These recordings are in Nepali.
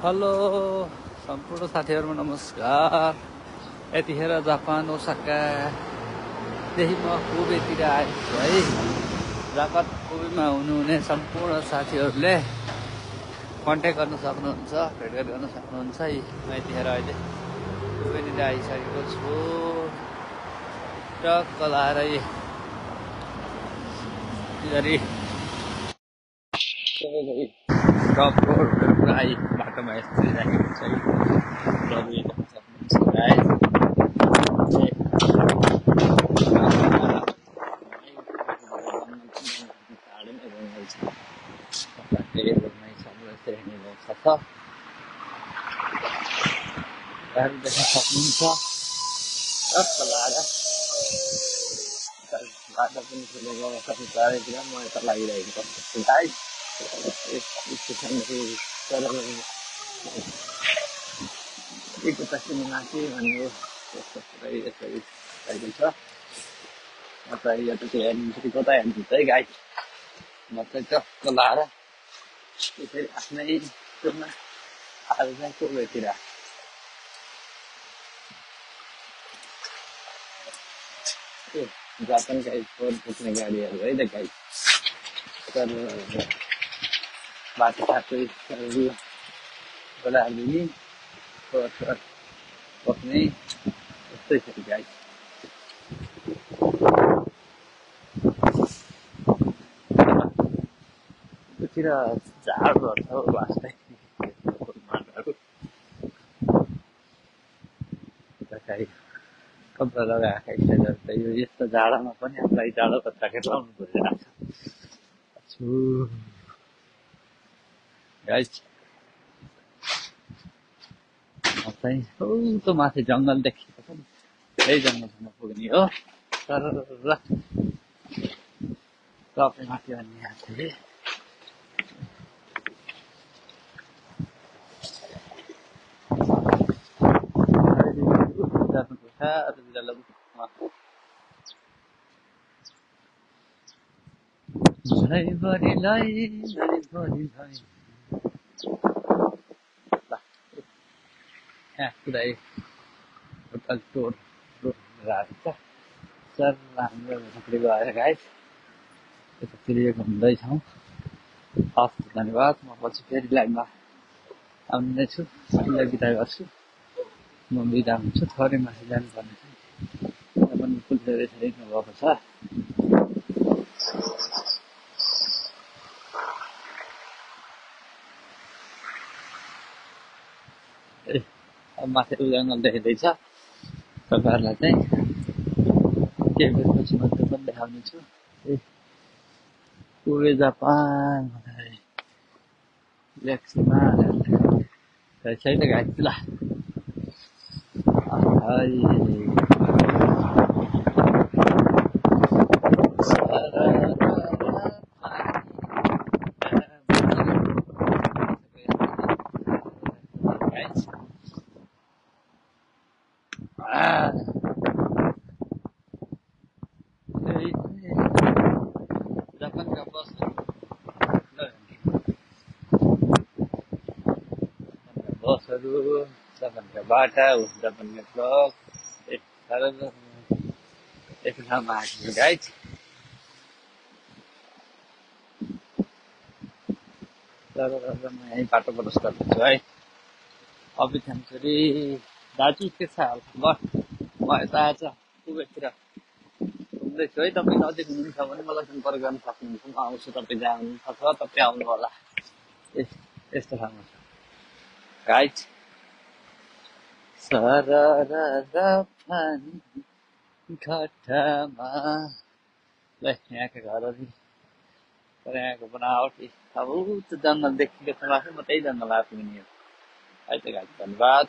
हेलो सम्पूर्ण साथीहरुमा नमस्कार। यतिखेर जापान ओसाकादेखि म कोबेतिर आएको छु है। जापान कोबेमा हुनुहुने सम्पूर्ण साथीहरुले कन्ट्याक्ट गर्न सक्नुहुन्छ, भेटघाट गर्न सक्नुहुन्छ। म यतिखेर अहिले कोबेतिर आइसकेको छु। टक्क लाएर गरी टप रोडहरु पुरा बाटोमा यस्तै राखेको छ है। रवि सक्नुहुन्छ गाइस। देख्न सक्नुहुन्छ टक्क लाएर बाटो पनि खुलेको अवस्था चारैतिर म यता लागिरहेको छु गाइस। एकता सिनेमाथि भन्ने यस्तो पुरै यसरी भएको छ। म त यो त हेर्नु कता हेर्नु है गाइस। म चाहिँ टक्क लाएर यसरी आफ्नै टुरमा आज चाहिँ कोबेतिर जापानका एक्सपोर्ट पुग्ने गाडीहरू है त गाइस। तर बाटो साटो गोलाहरू पक्ने यस्तै छ गाइस। यतातिर झारहरू छ वास्तै माटोहरू कपडा लगाएका स्टाइलहरू त यो यस्तो जाडोमा पनि हामीलाई जाडोको ज्याकेट लाउनु परिरहेको छ गाइस। चाहिँ त्यो माथि जङ्गल देखिएको छ नि, त्यही जङ्गलसम्म पुग्ने हो। तर तपाईँ माथि भन्ने आएको थिएँ। यहाँ पुरै होटल टोर छ सर। हाम्रो नोकरी गएर गाइस यतातिर घुम्दैछौँ। हस् धन्यवाद। म पछि फेरि लाइभमा आउनेछु, अहिले बिदा गर्छु। म बिदा हुन्छु, थोरै माथि जानुपर्ने छ। पनि पुल धेरै नभएको छ। अब माथि जङ्गल देखिँदैछ। तपाईँहरूलाई चाहिँ केही बेरपछि म त्यो पनि देखाउने छु। कोबे जापान लेक्सीमा छैन गाइस ल। जापानका बसहरू, जापानका बाटा, जापानका ट्रक एक ठाउँमा आएको गाइस। तर म यहीँ बाटो क्रस गर्दैछु है। अभिथानचोरी दाजु के छ हाल खबर? म यता आज कोबेतिर घुम्दैछु है। तपाईँ नजिक हुनुहुन्छ भने मलाई सम्पर्क गर्न सक्नुहुन्छ। म आउँछु, तपाईँ जहाँ हुनुहुन्छ अथवा तपाईँ आउनु होला। यस्तो ठाउँमा छ गाइस। घटामा ल यहाँका घरहरू तर यहाँको बनावट अब त्यो जङ्गल देखिएको छ माथि। म त्यही जङ्गल आएको हुने हो है त गाइस। धन्यवाद।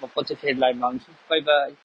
म पछि फेरि लाइभमा आउँछु। By by.